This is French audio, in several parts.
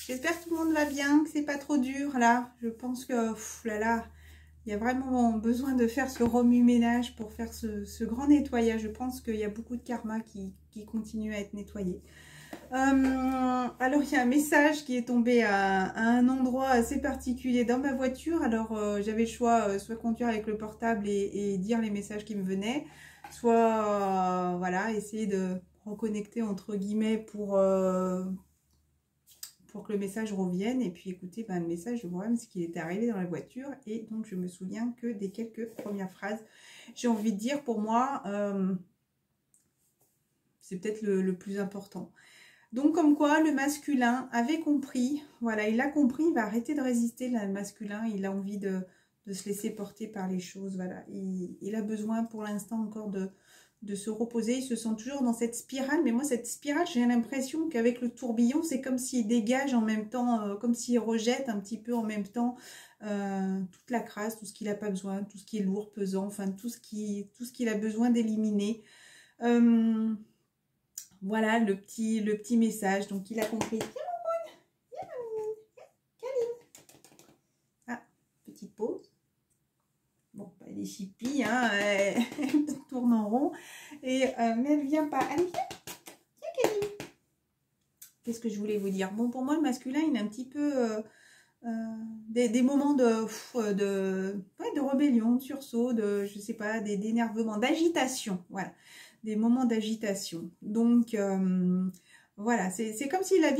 J'espère que tout le monde va bien, que c'est pas trop dur là. Je pense que il y a vraiment besoin de faire ce remue-ménage pour faire ce grand nettoyage. Je pense qu'il y a beaucoup de karma qui continue à être nettoyé. Alors il y a un message qui est tombé à un endroit assez particulier dans ma voiture. Alors j'avais le choix, soit conduire avec le portable et dire les messages qui me venaient, soit voilà, essayer de reconnecter entre guillemets pour que le message revienne. Et puis écoutez, le message, le problème c'est qu'il était arrivé dans la voiture et donc je me souviens que des quelques premières phrases. J'ai envie de dire, pour moi, c'est peut-être le plus important. Donc comme quoi le masculin avait compris, voilà, il a compris, il va arrêter de résister, là, le masculin, il a envie de se laisser porter par les choses, voilà. Il a besoin pour l'instant encore de se reposer, il se sent toujours dans cette spirale, mais moi cette spirale, j'ai l'impression qu'avec le tourbillon, c'est comme s'il dégage en même temps, comme s'il rejette un petit peu en même temps toute la crasse, tout ce qu'il n'a pas besoin, tout ce qui est lourd, pesant, enfin tout ce qu'il a besoin d'éliminer. Voilà le petit message. Donc il a compris. Ah, petite pause. Bon, elle est chipie, hein, elle tourne en rond. Mais elle vient pas. Allez, viens, Kaline. Qu'est-ce que je voulais vous dire? Bon, pour moi, le masculin, il a un petit peu des moments de rébellion, de sursaut, je sais pas, d'énervement, d'agitation. Voilà. Des moments d'agitation. Donc, voilà, c'est comme s'il a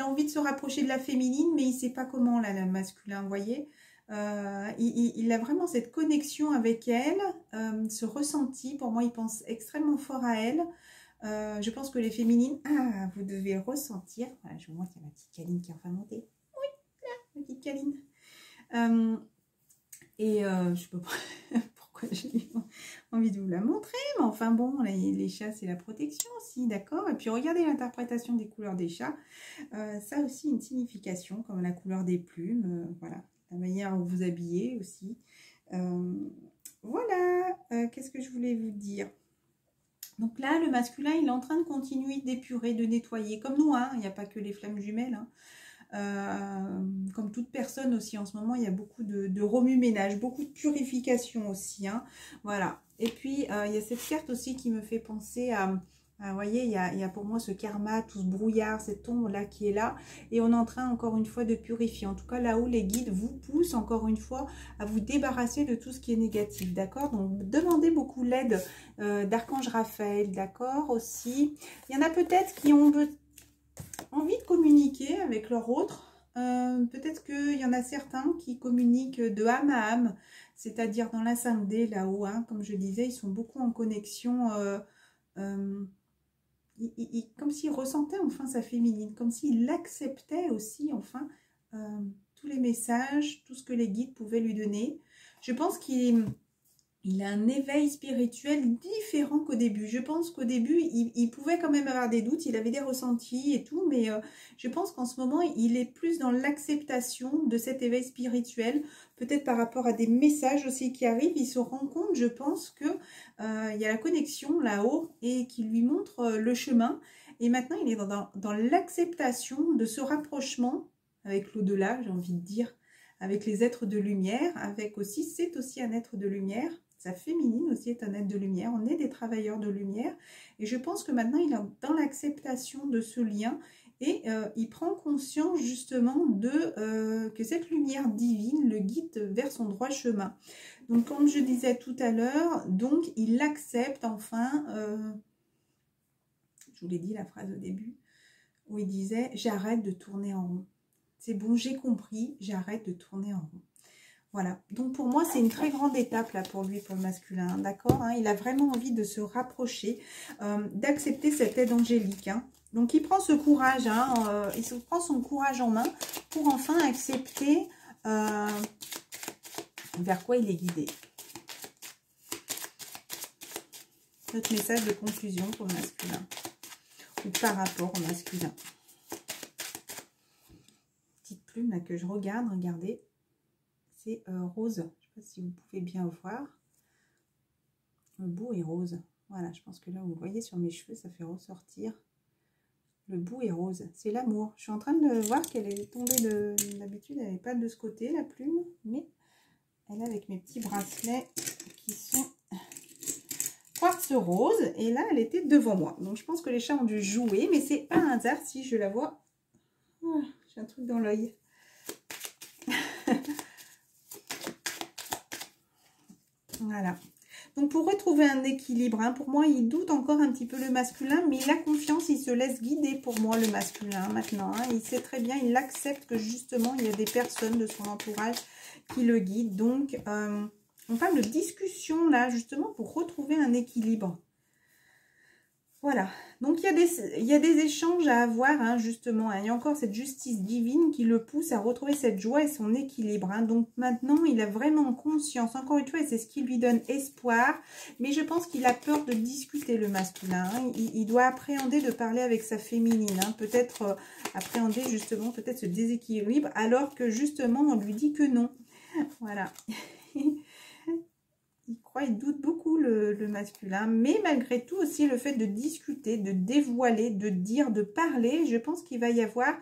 envie de se rapprocher de la féminine, mais il ne sait pas comment, là, le masculin, vous voyez. Il a vraiment cette connexion avec elle, ce ressenti. Pour moi, il pense extrêmement fort à elle. Je pense que les féminines, vous devez ressentir. Voilà, je vous montre, il y a ma petite Kaline qui est enfin montée. Oui, là, ma petite Kaline. Je sais pas pourquoi j'ai envie de vous la montrer, mais enfin bon, les chats c'est la protection aussi, d'accord. Et puis regardez l'interprétation des couleurs des chats, ça a aussi une signification, comme la couleur des plumes, voilà, la manière dont vous habillez aussi. Voilà, qu'est-ce que je voulais vous dire? Donc là, le masculin, il est en train de continuer d'épurer, de nettoyer, comme nous, hein, il n'y a pas que les flammes jumelles, hein. Comme toute personne aussi en ce moment, il y a beaucoup de remue-ménage, beaucoup de purification aussi, hein. Voilà. Et puis il y a cette carte aussi qui me fait penser vous voyez, il y a pour moi ce karma, tout ce brouillard, cette ombre là qui est là, et on est en train encore une fois de purifier. En tout cas là-haut, les guides vous poussent encore une fois à vous débarrasser de tout ce qui est négatif, d'accord. Donc demandez beaucoup l'aide d'Archange Raphaël, d'accord, aussi. Il y en a peut-être qui ont envie de communiquer avec leur autre. Peut-être qu'il y en a certains qui communiquent de âme à âme, c'est-à-dire dans la 5D là-haut, hein, comme je disais, ils sont beaucoup en connexion, comme s'ils ressentaient enfin sa féminine, comme s'ils acceptaient aussi enfin tous les messages, tout ce que les guides pouvaient lui donner. Je pense qu'il a un éveil spirituel différent qu'au début. Je pense qu'au début, il pouvait quand même avoir des doutes, il avait des ressentis et tout, mais je pense qu'en ce moment, il est plus dans l'acceptation de cet éveil spirituel, peut-être par rapport à des messages aussi qui arrivent. Il se rend compte, je pense, que il y a la connexion là-haut et qui lui montre le chemin. Et maintenant, il est dans l'acceptation de ce rapprochement avec l'au-delà, j'ai envie de dire, avec les êtres de lumière, avec aussi, c'est aussi un être de lumière. Sa féminine aussi est un être de lumière. On est des travailleurs de lumière. Et je pense que maintenant, il est dans l'acceptation de ce lien. Et il prend conscience justement que cette lumière divine le guide vers son droit chemin. Donc, comme je disais tout à l'heure, donc il accepte enfin, je vous l'ai dit la phrase au début, où il disait « J'arrête de tourner en rond. C'est bon, j'ai compris, j'arrête de tourner en rond. » Voilà, donc pour moi, c'est une très grande étape là pour lui, pour le masculin, d'accord, hein. Il a vraiment envie de se rapprocher, d'accepter cette aide angélique, hein. Donc il prend ce courage, hein, il prend son courage en main pour enfin accepter vers quoi il est guidé. Notre message de conclusion pour le masculin, ou par rapport au masculin. Petite plume là que je regarde, regardez. C'est rose, je ne sais pas si vous pouvez bien voir. Le bout est rose. Voilà, je pense que là, vous voyez sur mes cheveux, ça fait ressortir Le bout est rose. C'est l'amour. Je suis en train de voir qu'elle est tombée de... D'habitude, elle n'est pas de ce côté, la plume. Mais elle est avec mes petits bracelets qui sont quartz rose. Et là, elle était devant moi. Donc, je pense que les chats ont dû jouer. Mais c'est pas un hasard si je la vois. Oh, j'ai un truc dans l'œil. Voilà. Donc, pour retrouver un équilibre, hein, pour moi, il doute encore un petit peu le masculin, mais il a confiance, il se laisse guider pour moi, le masculin, maintenant. Hein. Il sait très bien, il accepte que, justement, il y a des personnes de son entourage qui le guident. Donc, on parle de discussion, là, justement, pour retrouver un équilibre. Voilà. Donc, il y a des échanges à avoir, hein, justement. Hein. Il y a encore cette justice divine qui le pousse à retrouver cette joie et son équilibre. Hein. Donc, maintenant, il a vraiment conscience, encore une fois, et c'est ce qui lui donne espoir. Mais je pense qu'il a peur de discuter, le masculin. Hein. Il doit appréhender de parler avec sa féminine. Hein. Peut-être appréhender, justement, peut-être ce déséquilibre, alors que, justement, on lui dit que non. Voilà. Il doute beaucoup le masculin, mais malgré tout aussi le fait de discuter, de dévoiler, de dire, de parler, je pense qu'il va y avoir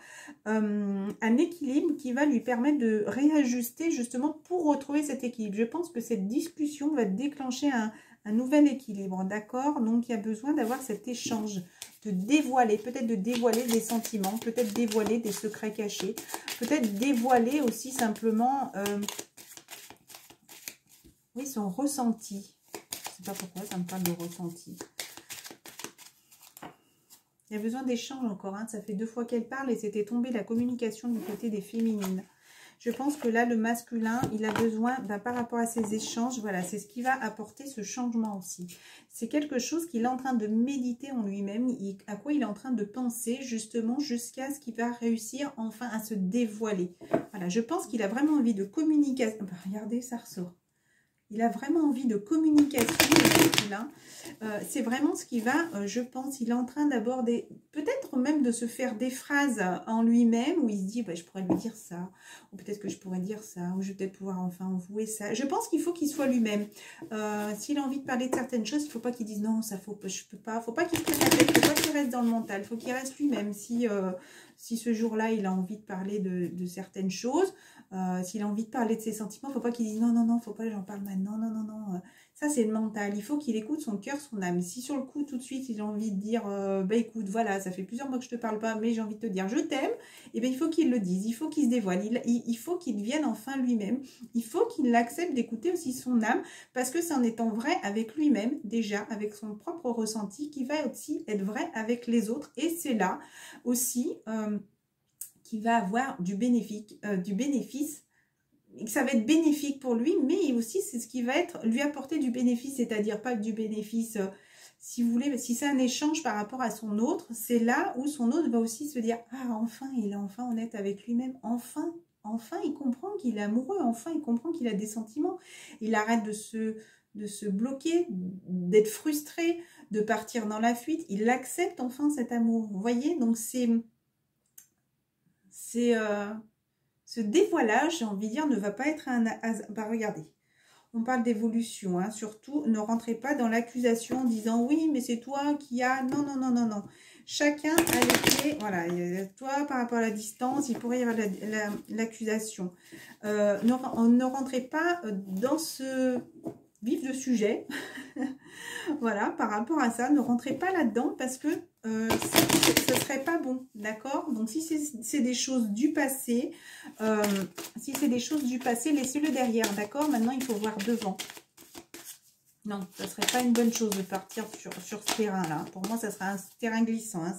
un équilibre qui va lui permettre de réajuster justement pour retrouver cet équilibre. Je pense que cette discussion va déclencher un nouvel équilibre, d'accord? Donc il y a besoin d'avoir cet échange, de dévoiler, peut-être de dévoiler des sentiments, peut-être dévoiler des secrets cachés, peut-être dévoiler aussi simplement... oui, son ressenti. Je ne sais pas pourquoi ça me parle de ressenti. Il y a besoin d'échange encore. Hein. Ça fait 2 fois qu'elle parle et c'était tombé la communication du côté des féminines. Je pense que là, le masculin, il a besoin, par rapport à ces échanges, voilà, c'est ce qui va apporter ce changement aussi. C'est quelque chose qu'il est en train de méditer en lui-même, à quoi il est en train de penser, justement, jusqu'à ce qu'il va réussir enfin à se dévoiler. Voilà, je pense qu'il a vraiment envie de communication. Regardez, ça ressort. Il a vraiment envie de communication, le masculin. C'est vraiment ce qui va, je pense, il est en train d'aborder, peut-être même de se faire des phrases en lui-même, où il se dit, je pourrais lui dire ça, ou peut-être que je pourrais dire ça, ou je vais peut-être pouvoir enfin envouer ça. Je pense qu'il faut qu'il soit lui-même. S'il a envie de parler de certaines choses, il ne faut pas qu'il dise non, ça faut, je peux pas, faut pas qu'il se prenne la tête, il ne faut pas qu'il reste dans le mental, il faut qu'il reste lui-même. Si ce jour-là, il a envie de parler de certaines choses, s'il a envie de parler de ses sentiments, il ne faut pas qu'il dise non, non, non, il ne faut pas que j'en parle maintenant, non, non, non. Ça, c'est le mental. Il faut qu'il écoute son cœur, son âme. Si sur le coup, tout de suite, il a envie de dire écoute, voilà, ça fait plusieurs mois que je ne te parle pas, mais j'ai envie de te dire je t'aime, et il faut qu'il le dise, il faut qu'il se dévoile, il faut qu'il devienne enfin lui-même. Il faut qu'il accepte d'écouter aussi son âme, parce que c'est en étant vrai avec lui-même, déjà, avec son propre ressenti, qui va aussi être vrai avec les autres. Et c'est là aussi... qui va avoir du bénéfice, et que ça va être bénéfique pour lui, mais aussi c'est ce qui va être lui apporter du bénéfice, c'est-à-dire pas du bénéfice, si vous voulez, si c'est un échange par rapport à son autre, c'est là où son autre va aussi se dire, ah enfin, il est enfin honnête avec lui-même, enfin il comprend qu'il est amoureux, enfin il comprend qu'il a des sentiments, il arrête de se bloquer, d'être frustré, de partir dans la fuite, il accepte enfin cet amour, vous voyez, donc c'est ce dévoilage, j'ai envie de dire, ne va pas être un hasard. Regardez, on parle d'évolution, hein, surtout, ne rentrez pas dans l'accusation en disant « oui, mais c'est toi qui as… » Non, non, non, non, non. Chacun a les clés, voilà, toi, par rapport à la distance, il pourrait y avoir l'accusation. Ne rentrez pas dans ce vif de sujet, voilà, par rapport à ça, ne rentrez pas là-dedans parce que ce ne serait pas bon, d'accord? Donc, si c'est des choses du passé, laissez-le derrière, d'accord? Maintenant, il faut voir devant. Non, ça ne serait pas une bonne chose de partir sur ce terrain-là. Pour moi, ça serait un terrain glissant, hein.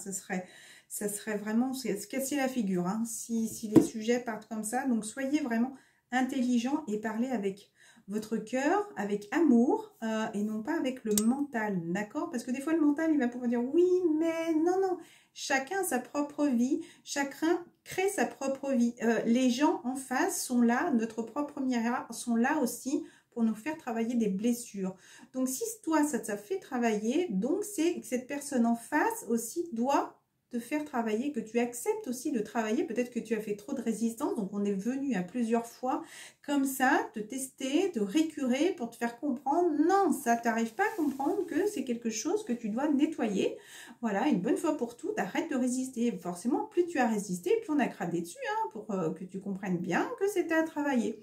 Ça serait vraiment se casser la figure, hein, si les sujets partent comme ça. Donc, soyez vraiment intelligent et parlez avec votre cœur, avec amour, et non pas avec le mental, d'accord? Parce que des fois, le mental, il va pouvoir dire oui, mais non, non. Chacun a sa propre vie, chacun crée sa propre vie. Les gens en face sont là, notre propre miroir, sont là aussi pour nous faire travailler des blessures. Donc, si toi, ça te fait travailler, donc c'est que cette personne en face aussi doit te faire travailler, que tu acceptes aussi de travailler. Peut-être que tu as fait trop de résistance, donc on est venu à plusieurs fois comme ça, te tester, te récurer pour te faire comprendre. Non, ça t'arrive pas à comprendre que c'est quelque chose que tu dois nettoyer. Voilà, une bonne fois pour toutes, arrête de résister. Forcément, plus tu as résisté, plus on a cradé dessus, hein, pour que tu comprennes bien que c'était à travailler.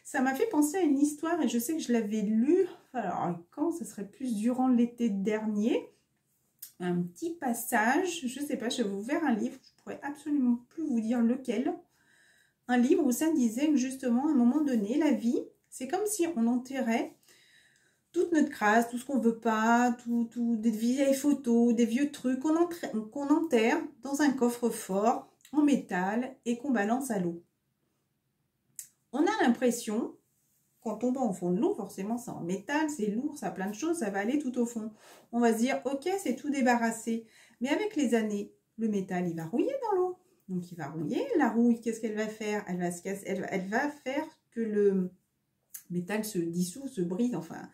Ça m'a fait penser à une histoire et je sais que je l'avais lue, alors quand, ce serait plus durant l'été dernier. Un petit passage, je ne sais pas, je vais vous ouvrir un livre, je ne pourrais absolument plus vous dire lequel. Un livre où ça disait que justement, à un moment donné, la vie, c'est comme si on enterrait toute notre crasse, tout ce qu'on ne veut pas, des vieilles photos, des vieux trucs qu'on enterre dans un coffre-fort en métal et qu'on balance à l'eau. On a l'impression, quand on va au fond de l'eau, forcément c'est en métal, c'est lourd, ça a plein de choses, ça va aller tout au fond. On va se dire, ok, c'est tout débarrassé. Mais avec les années, le métal, il va rouiller dans l'eau. Donc il va rouiller. La rouille, qu'est-ce qu'elle va faire? Elle va se casser, elle va faire que le métal se dissout, se brise, enfin,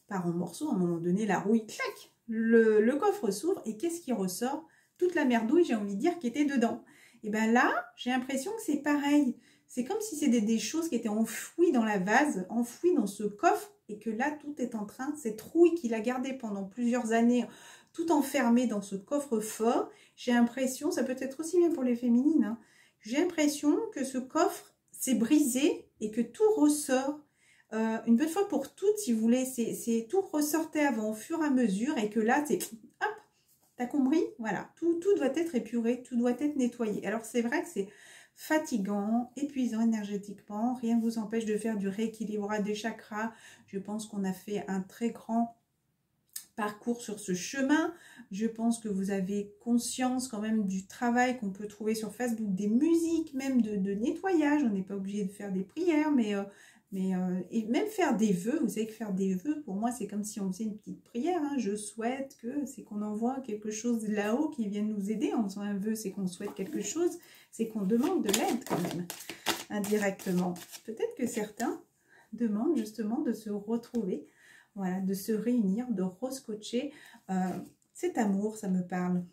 part en morceaux. À un moment donné, la rouille, clac, le coffre s'ouvre et qu'est-ce qui ressort? Toute la merdouille, j'ai envie de dire, qui était dedans. Et bien là, j'ai l'impression que c'est pareil. C'est comme si c'était des choses qui étaient enfouies dans la vase, enfouies dans ce coffre, et que là, tout est en train, cette rouille qu'il a gardée pendant plusieurs années, tout enfermé dans ce coffre-fort, j'ai l'impression, ça peut être aussi bien pour les féminines, hein, j'ai l'impression que ce coffre s'est brisé et que tout ressort. Une bonne fois pour toutes, si vous voulez, c'est tout ressortait avant au fur et à mesure, et que là, c'est hop, t'as compris? Voilà, tout doit être épuré, tout doit être nettoyé. Alors c'est vrai que c'est fatigant, épuisant énergétiquement, rien ne vous empêche de faire du rééquilibrage des chakras. Je pense qu'on a fait un très grand parcours sur ce chemin. Je pense que vous avez conscience quand même du travail qu'on peut trouver sur Facebook, des musiques même de nettoyage. On n'est pas obligé de faire des prières, et même faire des vœux. Vous savez que faire des vœux, pour moi, c'est comme si on faisait une petite prière, hein. Je souhaite que, c'est qu'on envoie quelque chose là-haut qui vienne nous aider. En faisant un vœu, c'est qu'on souhaite quelque chose, c'est qu'on demande de l'aide quand même, indirectement. Peut-être que certains demandent justement de se retrouver, voilà, de se réunir, de rescotcher. Cet amour, ça me parle.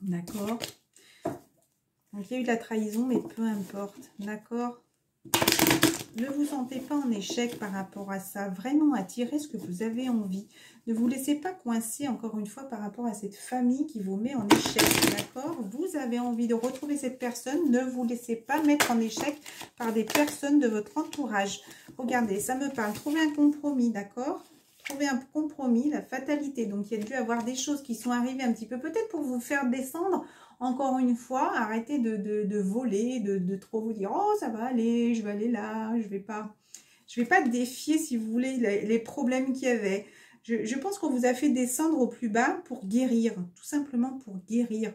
D'accord? Donc, il y a eu de la trahison, mais peu importe. D'accord? Ne vous sentez pas en échec par rapport à ça. Vraiment, attirez ce que vous avez envie. Ne vous laissez pas coincer, encore une fois, par rapport à cette famille qui vous met en échec. D'accord? Vous avez envie de retrouver cette personne. Ne vous laissez pas mettre en échec par des personnes de votre entourage. Regardez, ça me parle. Trouvez un compromis, d'accord? Trouvez un compromis, la fatalité. Donc, il y a dû avoir des choses qui sont arrivées un petit peu, peut-être pour vous faire descendre. Encore une fois, arrêtez de voler, de trop vous dire « Oh, ça va aller, je vais aller là, je vais pas défier, si vous voulez, les problèmes qu'il y avait. » Je pense qu'on vous a fait descendre au plus bas pour guérir, tout simplement pour guérir.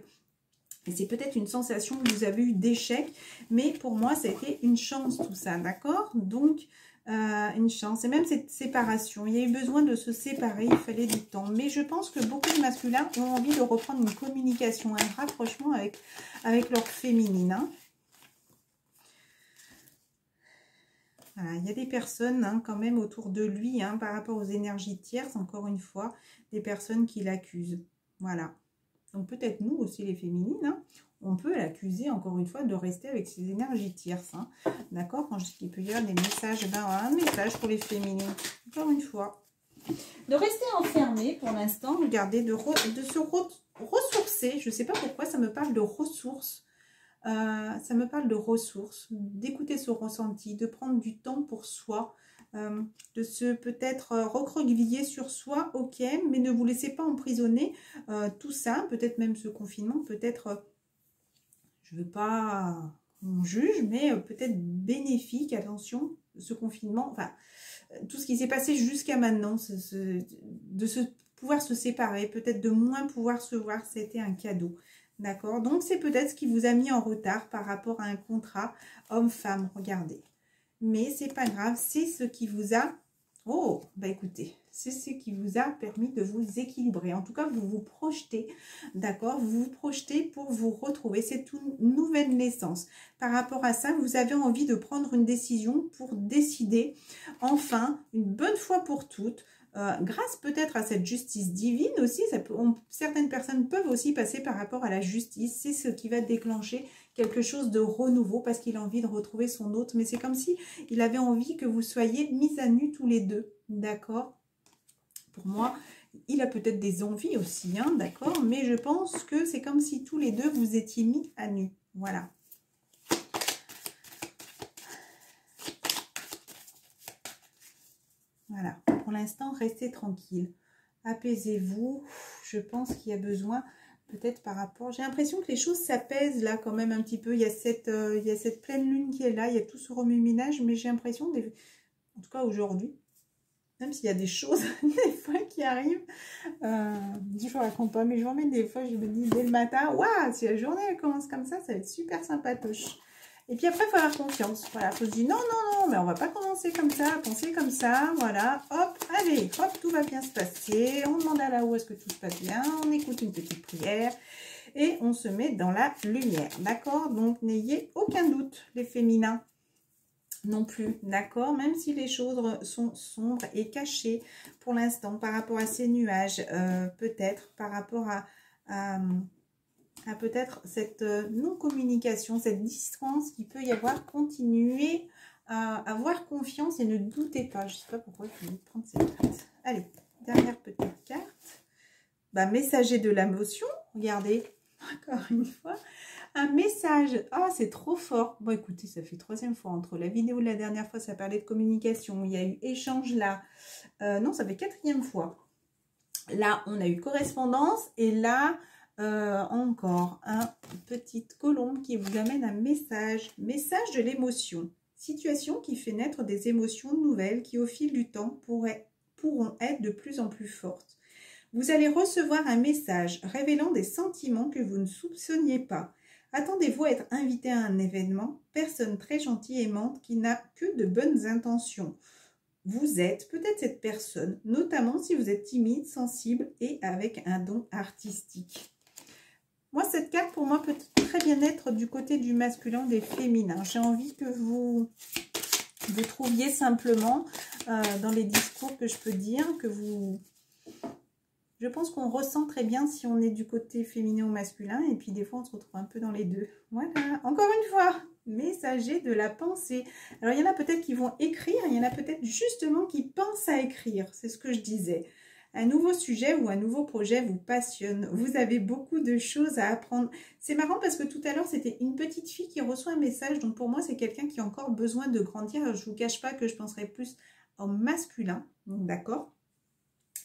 Et c'est peut-être une sensation que vous avez eu d'échec, mais pour moi, ça a été une chance tout ça, d'accord? Donc, une chance. Et même cette séparation, il y a eu besoin de se séparer, il fallait du temps. Mais je pense que beaucoup de masculins ont envie de reprendre une communication, un rapprochement avec leur féminine. Hein. Voilà, il y a des personnes hein, quand même autour de lui, hein, par rapport aux énergies tierces, encore une fois, des personnes qui l'accusent. Voilà. Donc peut-être nous aussi les féminines, hein, on peut l'accuser encore une fois de rester avec ses énergies tierces. Hein. D'accord? Quand je dis qu'il peut y avoir des messages, ben, un message pour les féminines. Encore une fois. De rester enfermé pour l'instant, regardez, de se ressourcer. Je ne sais pas pourquoi ça me parle de ressources. Ça me parle de ressources, d'écouter ce ressenti, de prendre du temps pour soi. De se peut-être recroqueviller sur soi, ok, mais ne vous laissez pas emprisonner. Tout ça, peut-être même ce confinement, peut-être, je ne veux pas qu'on juge, mais peut-être bénéfique, attention, ce confinement, enfin, tout ce qui s'est passé jusqu'à maintenant, pouvoir se séparer, peut-être de moins pouvoir se voir, c'était un cadeau. D'accord? Donc, c'est peut-être ce qui vous a mis en retard par rapport à un contrat homme-femme, regardez. Mais c'est pas grave, c'est ce qui vous a... Oh, bah écoutez, c'est ce qui vous a permis de vous équilibrer. En tout cas, vous vous projetez, d'accord? Vous vous projetez pour vous retrouver. C'est une nouvelle naissance. Par rapport à ça, vous avez envie de prendre une décision pour décider, enfin, une bonne fois pour toutes, grâce peut-être à cette justice divine aussi, certaines personnes peuvent aussi passer par rapport à la justice. C'est ce qui va déclencher quelque chose de renouveau parce qu'il a envie de retrouver son autre. Mais c'est comme si il avait envie que vous soyez mis à nu tous les deux, d'accord? Pour moi, il a peut-être des envies aussi, hein, d'accord? Mais je pense que c'est comme si tous les deux vous étiez mis à nu, voilà. Voilà, pour l'instant, restez tranquille. Apaisez-vous. Je pense qu'il y a besoin, peut-être par rapport... J'ai l'impression que les choses s'apaisent là quand même un petit peu. Il y a cette pleine lune qui est là. Il y a tout ce remue-ménage. Mais j'ai l'impression, en tout cas aujourd'hui, même s'il y a des choses des fois qui arrivent, je ne raconte pas mes journées. Des fois, je me dis dès le matin, waouh, si la journée elle commence comme ça va être super sympatoche. Et puis après, il faut avoir confiance. Voilà, il faut se dire non, non, non, mais on va pas commencer comme ça, penser comme ça. Voilà, hop, allez, hop, tout va bien se passer. On demande à là-haut est-ce que tout se passe bien. On écoute une petite prière et on se met dans la lumière. D'accord? Donc, n'ayez aucun doute, les féminins non plus. D'accord? Même si les choses sont sombres et cachées pour l'instant par rapport à ces nuages, peut-être par rapport à peut-être cette non-communication, cette distance qu'il peut y avoir, continuez à avoir confiance et ne doutez pas. Je ne sais pas pourquoi je vais prendre cette carte. Allez, dernière petite carte. Bah, messager de l'émotion, regardez, encore une fois. Un message, ah c'est trop fort. Bon écoutez, ça fait 3e fois, entre la vidéo de la dernière fois, ça parlait de communication, il y a eu échange là. Non, ça fait 4e fois. Là, on a eu correspondance et là... encore un petite colombe qui vous amène un message. Message de l'émotion. Situation qui fait naître des émotions nouvelles qui au fil du temps pourront être de plus en plus fortes. Vous allez recevoir un message révélant des sentiments que vous ne soupçonniez pas. Attendez-vous à être invité à un événement. Personne très gentille et aimante qui n'a que de bonnes intentions. Vous êtes peut-être cette personne, notamment si vous êtes timide, sensible et avec un don artistique. Moi, cette carte, pour moi, peut très bien être du côté du masculin, des féminins. J'ai envie que vous trouviez simplement, dans les discours que je peux dire, que vous... Je pense qu'on ressent très bien si on est du côté féminin ou masculin. Et puis, des fois, on se retrouve un peu dans les deux. Voilà. Encore une fois, messager de la pensée. Alors, il y en a peut-être qui vont écrire. Il y en a peut-être justement qui pensent à écrire. C'est ce que je disais. Un nouveau sujet ou un nouveau projet vous passionne. Vous avez beaucoup de choses à apprendre. C'est marrant parce que tout à l'heure, c'était une petite fille qui reçoit un message. Donc, pour moi, c'est quelqu'un qui a encore besoin de grandir. Je ne vous cache pas que je penserais plus en masculin. D'accord ?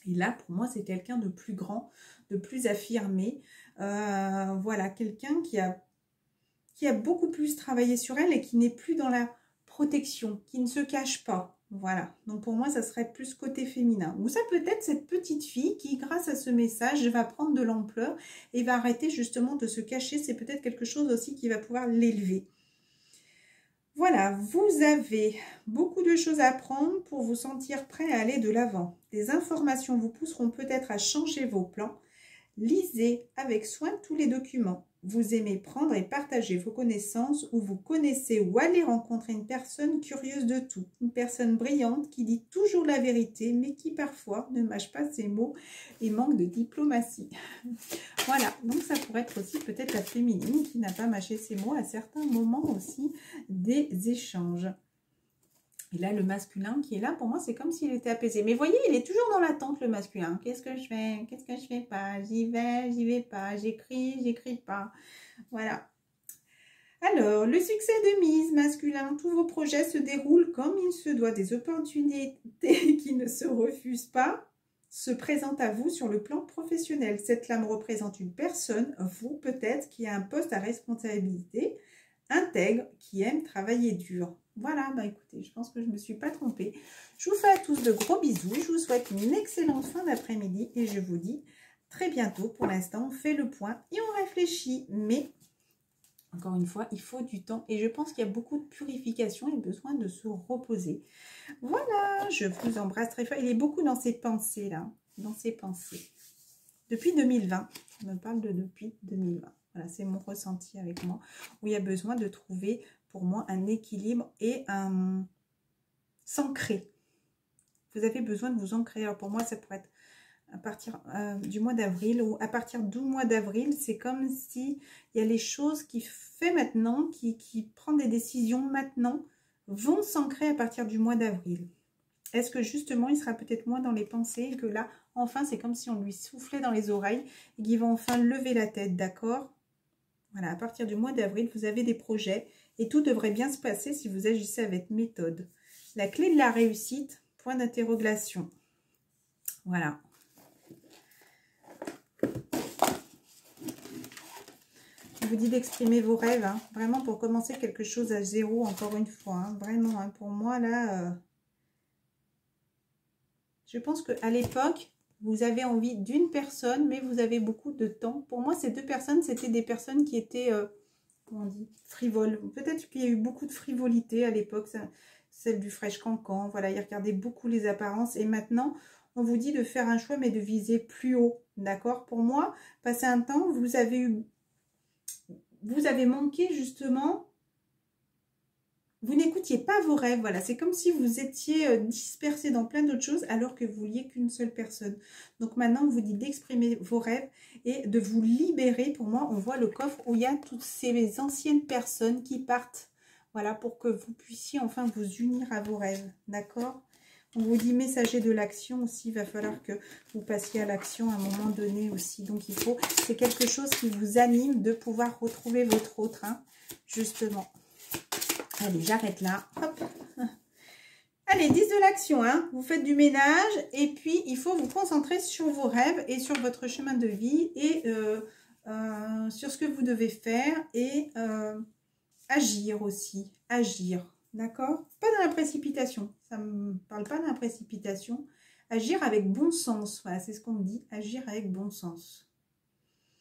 Et là, pour moi, c'est quelqu'un de plus grand, de plus affirmé. Voilà, quelqu'un qui a beaucoup plus travaillé sur elle et qui n'est plus dans la protection, qui ne se cache pas. Voilà, donc pour moi, ça serait plus côté féminin. Ou ça peut être cette petite fille qui, grâce à ce message, va prendre de l'ampleur et va arrêter justement de se cacher. C'est peut-être quelque chose aussi qui va pouvoir l'élever. Voilà, vous avez beaucoup de choses à apprendre pour vous sentir prêt à aller de l'avant. Des informations vous pousseront peut-être à changer vos plans. Lisez avec soin tous les documents. Vous aimez prendre et partager vos connaissances ou vous connaissez ou allez rencontrer une personne curieuse de tout. Une personne brillante qui dit toujours la vérité mais qui parfois ne mâche pas ses mots et manque de diplomatie. Voilà, donc ça pourrait être aussi peut-être la féminine qui n'a pas mâché ses mots à certains moments aussi des échanges. Et là, le masculin qui est là, pour moi, c'est comme s'il était apaisé. Mais voyez, il est toujours dans l'attente, le masculin. Qu'est-ce que je fais? Qu'est-ce que je fais pas? J'y vais pas. J'écris pas. Voilà. Alors, le succès de mise masculin. Tous vos projets se déroulent comme il se doit. Des opportunités qui ne se refusent pas se présentent à vous sur le plan professionnel. Cette lame représente une personne, vous peut-être, qui a un poste à responsabilité, intègre, qui aime travailler dur. Voilà, bah écoutez, je pense que je ne me suis pas trompée. Je vous fais à tous de gros bisous. Je vous souhaite une excellente fin d'après-midi et je vous dis très bientôt. Pour l'instant, on fait le point et on réfléchit. Mais, encore une fois, il faut du temps et je pense qu'il y a beaucoup de purification et besoin de se reposer. Voilà, je vous embrasse très fort. Il est beaucoup dans ses pensées, là. Dans ses pensées. Depuis 2020. On me parle de depuis 2020. Voilà, c'est mon ressenti avec moi. Où il y a besoin de trouver, pour moi, un équilibre et un s'ancrer. vous avez besoin de vous ancrer. Alors pour moi, ça pourrait être à partir du mois d'avril ou à partir du mois d'avril. C'est comme si il y a les choses qui fait maintenant, qui prend des décisions maintenant, vont s'ancrer à partir du mois d'avril. Est-ce que justement, il sera peut-être moins dans les pensées et que là, enfin, c'est comme si on lui soufflait dans les oreilles et qu'il va enfin lever la tête, d'accord? Voilà, à partir du mois d'avril, vous avez des projets et tout devrait bien se passer si vous agissez avec méthode. La clé de la réussite, point d'interrogation. Voilà. Je vous dis d'exprimer vos rêves, hein, vraiment pour commencer quelque chose à zéro, encore une fois. Hein, vraiment, hein, pour moi, là, je pense qu'à l'époque, vous avez envie d'une personne, mais vous avez beaucoup de temps. Pour moi, ces deux personnes, c'était des personnes qui étaient, comment on dit, frivoles. Peut-être qu'il y a eu beaucoup de frivolité à l'époque, celle du Fresh Cancan. Voilà, ils regardaient beaucoup les apparences. Et maintenant, on vous dit de faire un choix, mais de viser plus haut. D'accord? Pour moi, passé un temps, vous avez manqué justement, vous n'écoutiez pas vos rêves, voilà, c'est comme si vous étiez dispersé dans plein d'autres choses alors que vous vouliez qu'une seule personne. Donc maintenant, on vous dit d'exprimer vos rêves et de vous libérer. Pour moi, on voit le coffre où il y a toutes ces anciennes personnes qui partent, voilà, pour que vous puissiez enfin vous unir à vos rêves, d'accord? On vous dit messager de l'action aussi, il va falloir que vous passiez à l'action à un moment donné aussi. Donc il faut, c'est quelque chose qui vous anime de pouvoir retrouver votre autre, hein, justement. Allez, j'arrête là. Hop. Allez, 10 de l'action, hein. Vous faites du ménage et puis il faut vous concentrer sur vos rêves et sur votre chemin de vie et sur ce que vous devez faire et agir aussi. Agir. D'accord? Pas dans la précipitation. Ça ne me parle pas de la précipitation. Agir avec bon sens. Voilà, c'est ce qu'on me dit. Agir avec bon sens.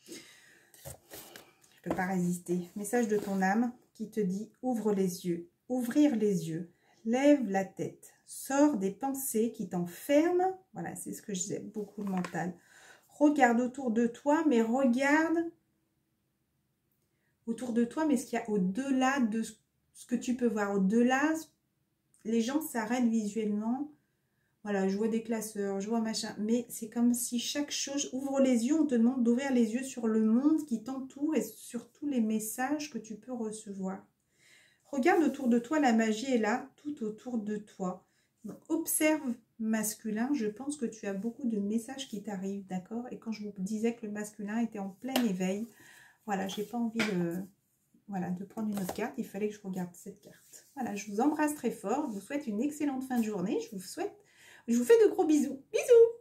Je ne peux pas résister. Message de ton âme qui te dit ouvre les yeux. Ouvrir les yeux. Lève la tête. Sors des pensées qui t'enferment. Voilà, c'est ce que je disais. Beaucoup de mental. Regarde autour de toi, mais regarde autour de toi, mais ce qu'il y a au-delà de ce que tu peux voir. Au-delà, les gens s'arrêtent visuellement. Voilà, je vois des classeurs, je vois machin. Mais c'est comme si chaque chose ouvre les yeux. On te demande d'ouvrir les yeux sur le monde qui t'entoure et sur tous les messages que tu peux recevoir. Regarde autour de toi, la magie est là, tout autour de toi. Donc, observe masculin, je pense que tu as beaucoup de messages qui t'arrivent, d'accord? Et quand je vous disais que le masculin était en plein éveil, voilà, j'ai pas envie de prendre une autre carte, il fallait que je regarde cette carte. Voilà, je vous embrasse très fort, je vous souhaite une excellente fin de journée, je vous fais de gros bisous. Bisous!